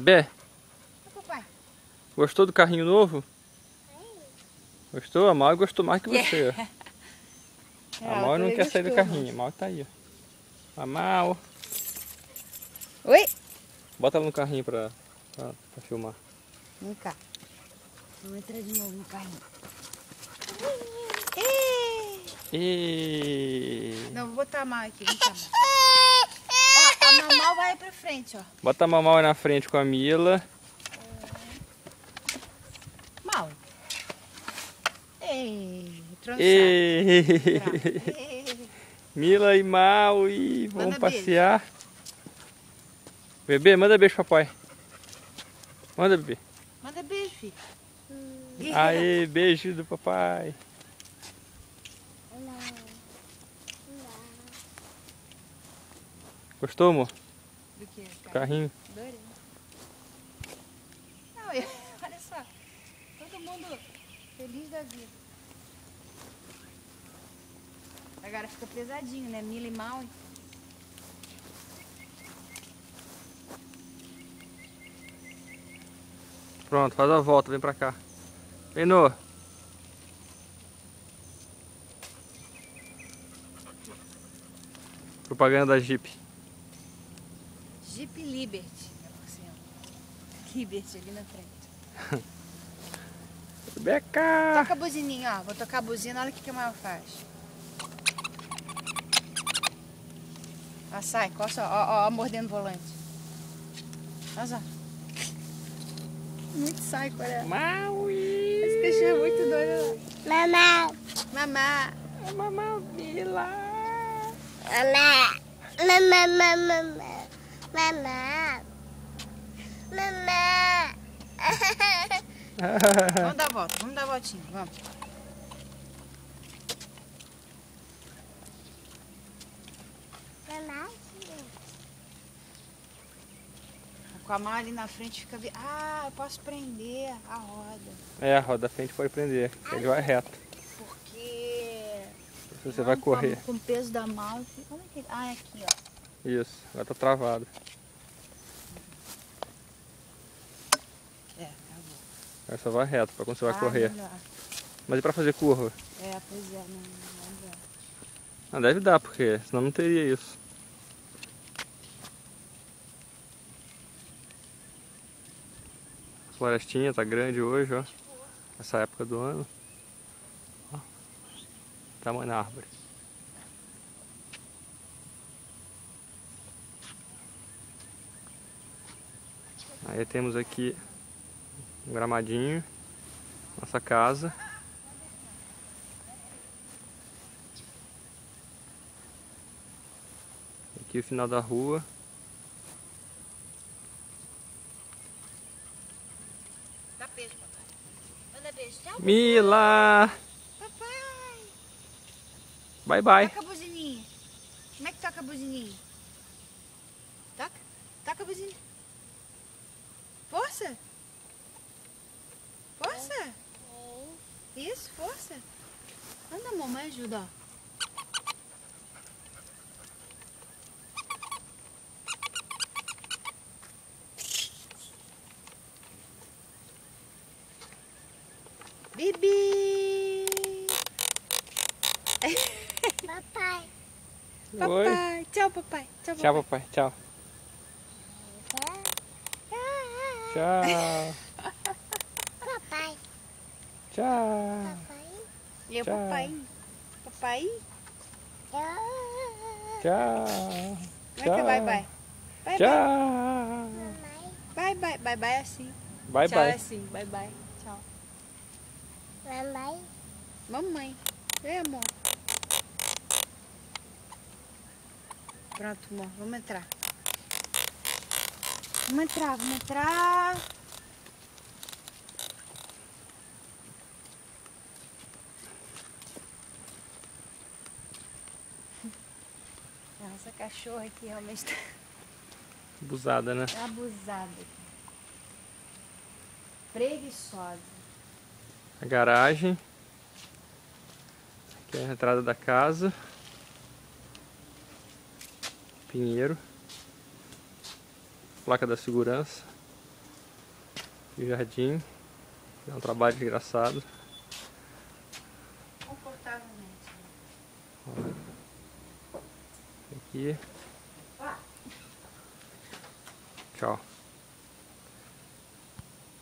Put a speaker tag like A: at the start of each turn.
A: Bebê,
B: Papai.
A: gostou do carrinho novo? Gostou? A Mal gostou mais que você. A Mal não quer sair do carrinho. A Mal tá aí, ó. A Mal.
B: Oi?
A: Bota ela no carrinho pra filmar.
B: Vem cá. Vamos entrar de novo no carrinho. Não, vou botar a Mal aqui. Vem cá, Mal. Ó, a Mamal vai pra frente, ó.
A: Bota a Mamal aí na frente com a Mila.
B: Mal. Ei,
A: Mila e Mal e vamos passear. Bebê, manda beijo, papai. Manda, bebê.
B: Manda beijo, filho.
A: Aê, beijo do papai. Gostou, amor?
B: Do que?
A: Carrinho?
B: Adorei. Não, olha só. Todo mundo feliz da vida. Agora fica pesadinho, né? Mila e Mal.
A: Pronto, faz a volta, vem pra cá. Vem, Noah. Propaganda da Jeep.
B: Jeep Liberty. Liberty ali na frente.
A: Beca!
B: Toca a buzininha, ó. Vou tocar a buzina, olha o que a Maia faz. Ó, sai, coça, ó, mordendo o volante. Olha só. Muito psycho, olha.
A: Maui!
B: Esse cachorro é muito doido.
C: Mamá.
B: Mamá.
A: Mamá, Mila!
C: Mamá. Mamá, mamá, mamá. Mamá.
B: Vamos dar a volta, vamos dar a voltinha, vamos.
C: Mamá.
B: Com a mão ali na frente fica... Ah, eu posso prender a roda.
A: É, a roda da frente pode prender, que ele vai reto.
B: Porque...
A: Você vai correr.
B: Com o peso da mão... Como é que... Ah, é aqui, ó.
A: Isso, agora tá travado.
B: É, travou.
A: Agora só vai reto, pra quando você vai correr.
B: Melhor.
A: Mas e pra fazer curva?
B: É, pois é, não dá.
A: Não deve dar, porque senão não teria isso. A florestinha tá grande hoje, ó. Essa época do ano. Ó. Tamanho da árvore. Aí temos aqui um gramadinho. Nossa casa. Aqui o final da rua.
B: Dá beijo, papai. Manda beijo. Tchau,
A: Mila!
B: papai.
A: Bye bye.
B: Toca a buzininha. Como é que toca a buzininha? Toca? Toca a buzininha. Força. Força. Isso, força. Anda, mamãe, ajuda, ó. Bibi!
C: Papai.
A: Oi.
B: Papai! Tchau, papai! Tchau,
A: Tchau,
B: papai!
A: papai. Tchau. Tchau.
C: Papai.
A: Tchau.
C: Papai.
B: E o
A: Tchau.
B: papai? Papai?
A: Tchau.
B: Como é que é bye bye? Bye
A: Tchau.
B: bye. Bye bye. Bye bye é assim.
A: Bye
B: Tchau é
A: bye.
B: assim. Bye bye. Tchau.
C: Mamãe.
B: Mamãe. Vem, amor. Pronto, amor. Vamos entrar. Vamos entrar, vamos entrar. Essa cachorra aqui realmente tá
A: Abusada, né?
B: abusada. Preguiçosa.
A: A garagem. Aqui é a entrada da casa. Pinheiro. Placa da segurança. E jardim. É um trabalho desgraçado.
B: Confortavelmente.
A: Aqui. Tchau.